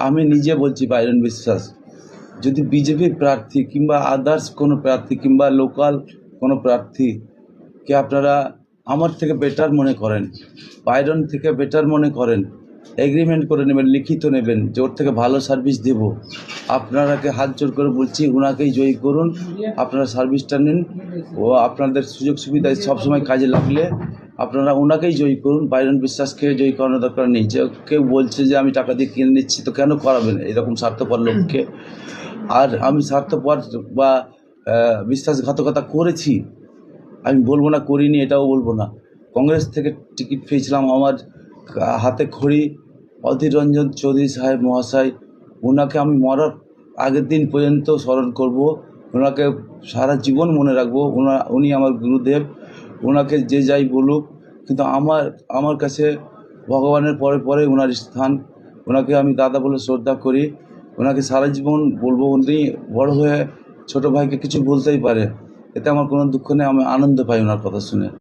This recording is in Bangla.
আমি নিজে বলছি বাইরন বিশ্বাস, যদি বিজেপির প্রার্থী কিংবা আদার্স কোনো প্রার্থী কিংবা লোকাল কোনো প্রার্থীকে আপনারা আমার থেকে বেটার মনে করেন, বাইরন থেকে বেটার মনে করেন, এগ্রিমেন্ট করে নেবেন, লিখিত নেবেন যে ওর থেকে ভালো সার্ভিস দেব, আপনারাকে হাত জোর করে বলছি ওনাকেই জয়ী করুন। আপনারা সার্ভিসটা নিন ও আপনাদের সুযোগ সুবিধায় সবসময় কাজে লাগলে আপনারা ওনাকেই জয়ী করুন। বাইরন বিশ্বাসকে জয়ী করানোর দরকার নেই। যে কেউ বলছে যে আমি টাকা দিয়ে কিনে নিচ্ছি, তো কেন করাবেন এরকম স্বার্থপর লোককে? আর আমি স্বার্থপর বা বিশ্বাসঘাতকতা করেছি আমি বলবো না, করিনি এটাও বলবো না। কংগ্রেস থেকে টিকিট পেয়েছিলাম, আমার হাতে খড়ি অধীর রঞ্জন চৌধুরী সাহেব মহাশয়, ওনাকে আমি মরার আগের দিন পর্যন্ত স্মরণ করব, ওনাকে সারা জীবন মনে রাখবো। উনি আমার গুরুদেব, ওনাকে যে যাই বলুক, কিন্তু আমার কাছে ভগবানের পরে পরে ওনার স্থান। ওনাকে আমি দাদা বলে শ্রদ্ধা করি, ওনাকে সারা জীবন বলবো। উনি বড় হয়ে ছোটো ভাইকে কিছু বলতেই পারে, এতে আমার কোনো দুঃখ নেই, আমি আনন্দ পাই ওনার কথা শুনে।